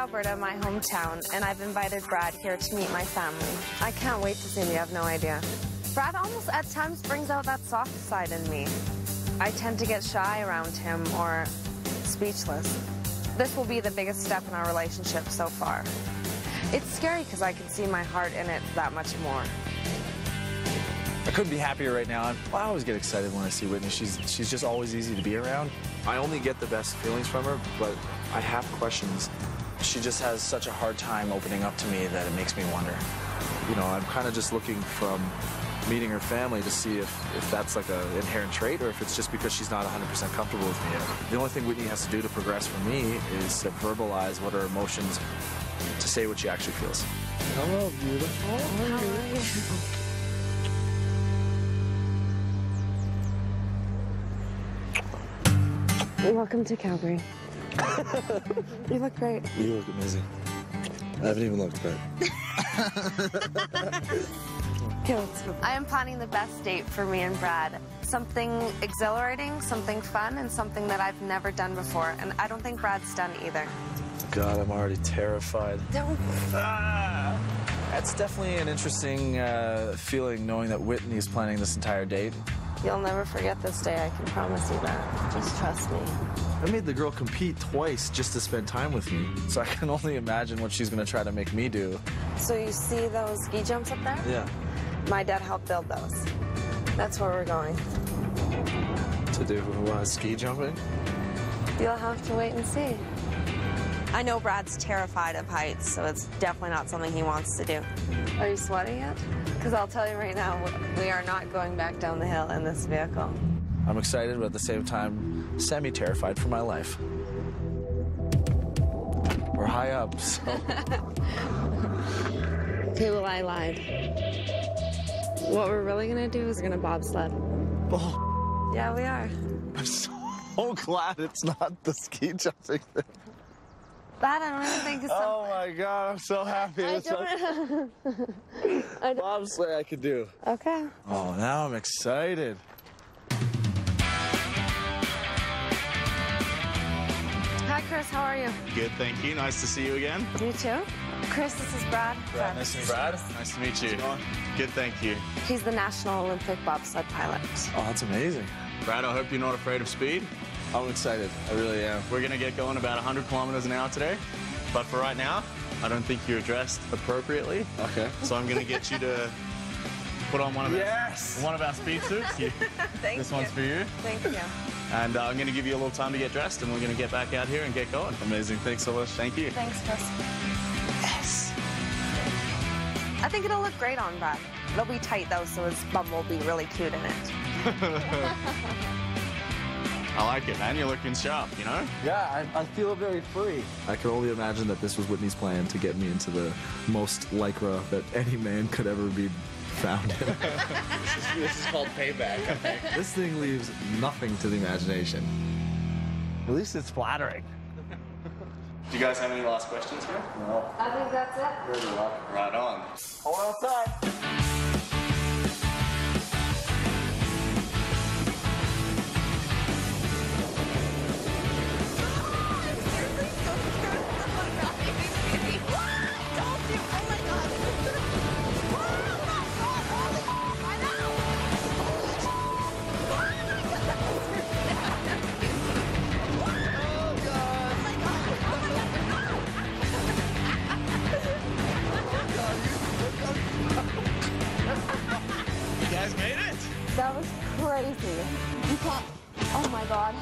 Alberta, my hometown, and I've invited Brad here to meet my family. I can't wait to see him, you have no idea. Brad almost at times brings out that soft side in me. I tend to get shy around him or speechless. This will be the biggest step in our relationship so far. It's scary because I can see my heart in it that much more. I couldn't be happier right now. I always get excited when I see Whitney. She's just always easy to be around. I only get the best feelings from her, but I have questions. She just has such a hard time opening up to me that it makes me wonder. You know, I'm kind of just looking from meeting her family to see if that's like an inherent trait or if it's just because she's not 100% comfortable with me yet. The only thing Whitney has to do to progress for me is to verbalize what her emotions, to say what she actually feels. Hello, beautiful. How are you? Welcome to Calgary. You look great. You look amazing. I haven't even looked, but... I am planning the best date for me and Brad. Something exhilarating, something fun, and something that I've never done before. And I don't think Brad's done either. God, I'm already terrified. Don't. That's definitely an interesting feeling, knowing that Whitney's planning this entire date. You'll never forget this day, I can promise you that. Just trust me. I made the girl compete twice just to spend time with me, so I can only imagine what she's gonna try to make me do. So you see those ski jumps up there? Yeah. My dad helped build those. That's where we're going. To do ski jumping? You'll have to wait and see. I know Brad's terrified of heights, so it's definitely not something he wants to do. Are you sweating yet? Because I'll tell you right now, we are not going back down the hill in this vehicle. I'm excited, but at the same time, semi-terrified for my life. We're high up, so... Okay, well, I lied. What we're really gonna do is we're gonna bobsled. Oh. Yeah, we are. I'm so glad it's not the ski jumping thing. That I don't even think is something. Oh my God, I'm so happy. Bobsleigh I could do. Okay. Oh, now I'm excited. Hi, Chris, how are you? Good, thank you. Nice to see you again. You too? Chris, this is Brad. Brad, nice to meet you. Brad. Nice to meet you. Good, thank you. He's the National Olympic bobsled pilot. Oh, that's amazing. Brad, I hope you're not afraid of speed. I'm excited. I really am. We're going to get going about 100 kilometers an hour today. But for right now, I don't think you're dressed appropriately. Okay. So I'm going to get you to put on one of our speed suits. This one's for you. Thank you. And I'm going to give you a little time to get dressed, and we're going to get back out here and get going. Amazing. Thanks so much. Thank you. Thanks, Chris. Yes. I think it'll look great on Brad. It'll be tight, though, so his bum will be really cute in it. I like it, man. You're looking sharp, you know? Yeah, I feel very free. I can only imagine that this was Whitney's plan to get me into the most lycra that any man could ever be found in. This is called payback, I think. This thing leaves nothing to the imagination. At least it's flattering. Do you guys have any last questions here? No. I think that's it. Very well. Right on. Hold outside. That was crazy. You can't. Oh my God.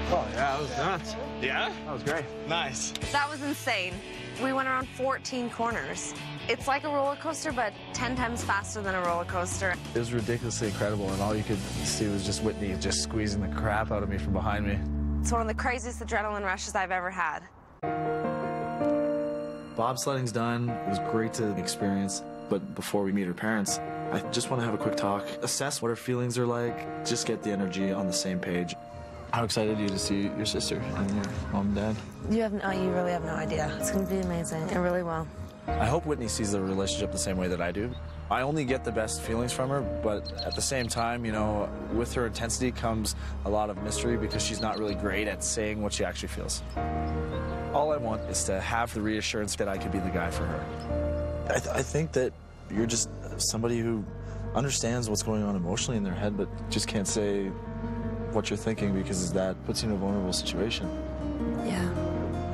Oh, yeah, that was nuts. Yeah? That was great. Nice. That was insane. We went around 14 corners. It's like a roller coaster, but 10 times faster than a roller coaster. It was ridiculously incredible, and all you could see was just Whitney just squeezing the crap out of me from behind me. It's one of the craziest adrenaline rushes I've ever had. Bobsledding's done. It was great to experience, but before we meet her parents, I just want to have a quick talk, assess what her feelings are like, just get the energy on the same page. How excited are you to see your sister and your mom and dad? You really have no idea. It's going to be amazing. It really will. I hope Whitney sees the relationship the same way that I do. I only get the best feelings from her, but at the same time, you know, with her intensity comes a lot of mystery because she's not really great at saying what she actually feels. All I want is to have the reassurance that I could be the guy for her. I think that you're just somebody who understands what's going on emotionally in their head, but just can't say what you're thinking because that puts you in a vulnerable situation. Yeah.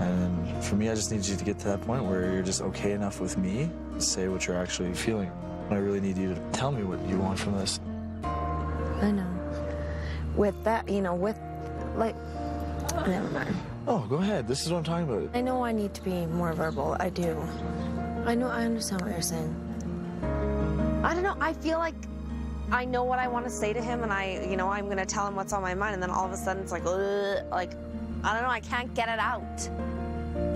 And for me, I just need you to get to that point where you're just okay enough with me to say what you're actually feeling. I really need you to tell me what you want from this. I know. With that, you know, with, like, never mind. Oh, go ahead. This is what I'm talking about. I know I need to be more verbal. I do. I understand what you're saying. I don't know. I feel like I know what I want to say to him, and I'm going to tell him what's on my mind, and then all of a sudden it's like, I don't know, I can't get it out.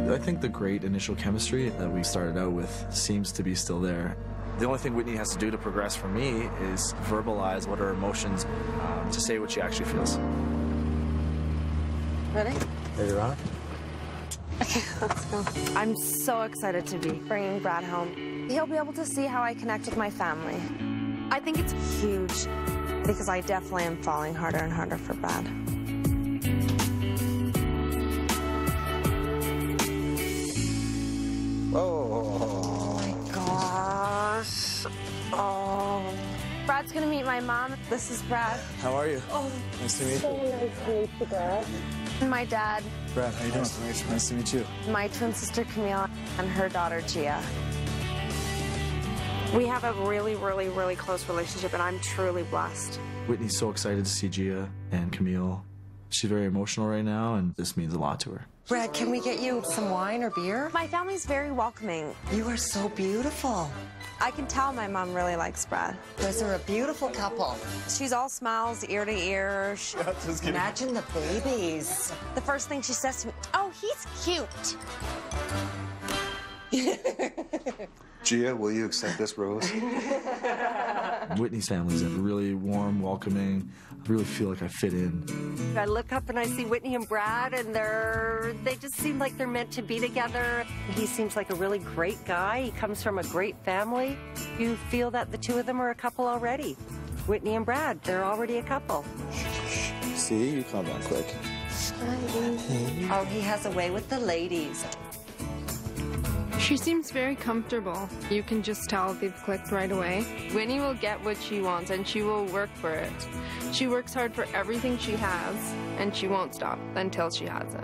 I think the great initial chemistry that we started out with seems to be still there. The only thing Whitney has to do to progress for me is verbalize what her emotions, to say what she actually feels. Ready? Ready to rock? Okay, let's go. I'm so excited to be bringing Brad home. He'll be able to see how I connect with my family. I think it's huge because I definitely am falling harder and harder for Brad. Oh my gosh. Oh. Brad's gonna meet my mom. This is Brad. How are you? Oh, nice to meet you. So nice to meet you, Brad. And my dad. Brad, how you doing? Nice to meet you. My twin sister Camille and her daughter Gia. We have a really, really, really close relationship, and I'm truly blessed. Whitney's so excited to see Gia and Camille. She's very emotional right now, and this means a lot to her. Brad, can we get you some wine or beer? My family's very welcoming. You are so beautiful. I can tell my mom really likes Brad. You guys are a beautiful couple. She's all smiles, ear to ear. Imagine the babies. The first thing she says to me, oh, he's cute. Gia, will you accept this rose? Whitney's family's really warm, welcoming. I really feel like I fit in. I look up and I see Whitney and Brad, and they just seem like they're meant to be together. He seems like a really great guy. He comes from a great family. You feel that the two of them are a couple already. Whitney and Brad, they're already a couple. See, you calm down quick. Oh, he has a way with the ladies. She seems very comfortable. You can just tell they've clicked right away. Whitney will get what she wants, and she will work for it. She works hard for everything she has, and she won't stop until she has it.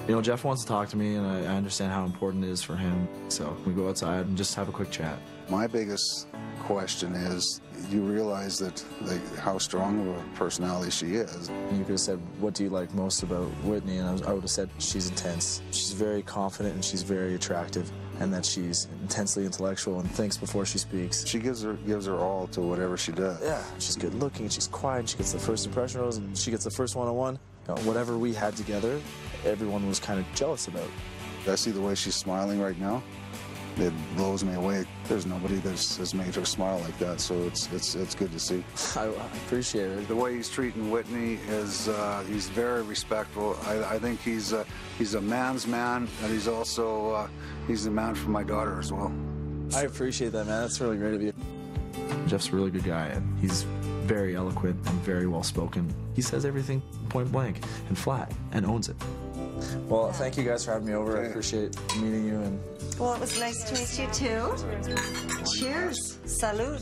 You know, Jeff wants to talk to me, and I understand how important it is for him. So we go outside and just have a quick chat. My biggest question is, you realize that how strong of a personality she is. And you could have said, what do you like most about Whitney? And I would have said, she's intense. She's very confident and she's very attractive, and that she's intensely intellectual and thinks before she speaks. She gives her all to whatever she does. Yeah, she's good looking, she's quiet, she gets the first impression rose, and she gets the first one-on-one. You know, whatever we had together, everyone was kind of jealous about. I see the way she's smiling right now. It blows me away. There's nobody that's made her smile like that, so it's good to see. I appreciate it. The way he's treating Whitney is he's very respectful. I think he's a man's man, and he's also he's the man for my daughter as well. I appreciate that, man. That's really great of you. Jeff's a really good guy, and he's very eloquent and very well spoken. He says everything point blank and flat and owns it. Well, thank you guys for having me over. I appreciate meeting you. And well, it was nice to meet you too. Cheers. Salud.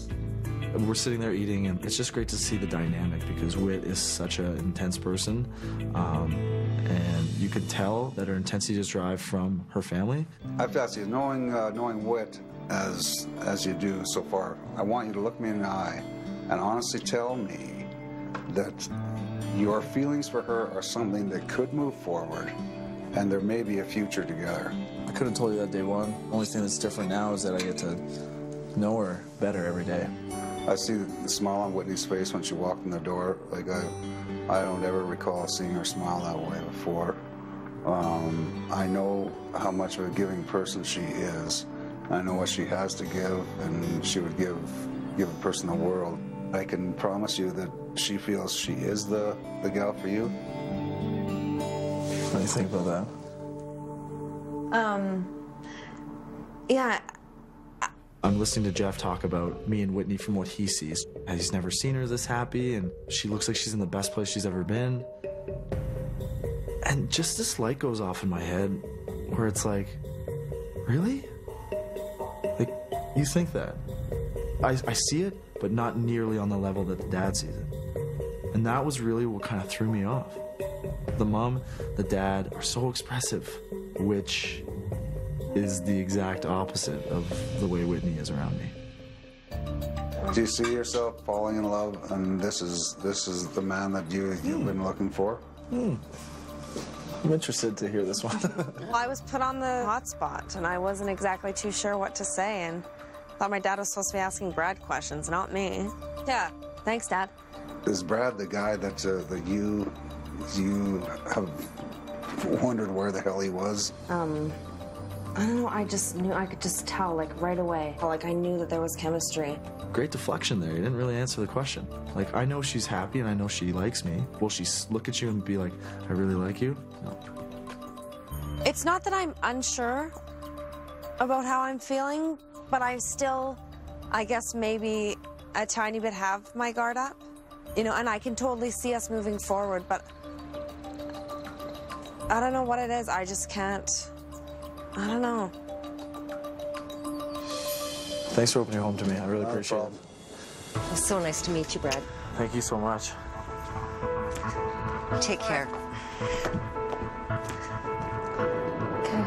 We're sitting there eating, and it's just great to see the dynamic because Whit is such an intense person, and you can tell that her intensity is derived from her family. I've asked you, knowing Whit as you do so far, I want you to look me in the eye and honestly tell me that your feelings for her are something that could move forward, and there may be a future together. I couldn't have told you that day one. The only thing that's different now is that I get to know her better every day. I see the smile on Whitney's face when she walked in the door. Like I don't ever recall seeing her smile that way before. I know how much of a giving person she is. I know what she has to give, and she would give a person the world. I can promise you that she feels she is the gal for you. What do you think about that? Yeah. I'm listening to Jeff talk about me and Whitney from what he sees. He's never seen her this happy, and she looks like she's in the best place she's ever been. And just this light goes off in my head where it's like, really? Like, you think that? I see it, but not nearly on the level that the dad sees it. And that was really what kind of threw me off. The mom, the dad are so expressive, which is the exact opposite of the way Whitney is around me. Do you see yourself falling in love, and this is the man that you've been looking for? I'm interested to hear this one. Well, I was put on the hot spot, and I wasn't exactly too sure what to say, and thought my dad was supposed to be asking Brad questions, not me. Yeah, thanks, Dad. Is Brad the guy that you have wondered where the hell he was? I don't know, I just knew, I could just tell, like, right away. Like, I knew that there was chemistry. Great deflection there. You didn't really answer the question. Like, I know she's happy and I know she likes me. Will she look at you and be like, I really like you? No. It's not that I'm unsure about how I'm feeling, but I still, I guess, maybe a tiny bit have my guard up. You know, and I can totally see us moving forward, but I don't know what it is. I just can't. I don't know. Thanks for opening your home to me. I really appreciate it. It was so nice to meet you, Brad. Thank you so much. Take care. Okay.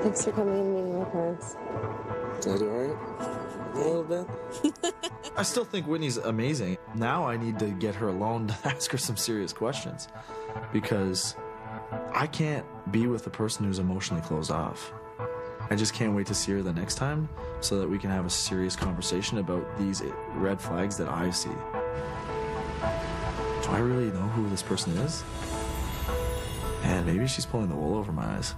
Thanks for coming and meeting my parents. Did I do all right? A little bit. I still think Whitney's amazing. Now I need to get her alone to ask her some serious questions, because I can't be with a person who's emotionally closed off. I just can't wait to see her the next time so that we can have a serious conversation about these red flags that I see. Do I really know who this person is? And maybe she's pulling the wool over my eyes.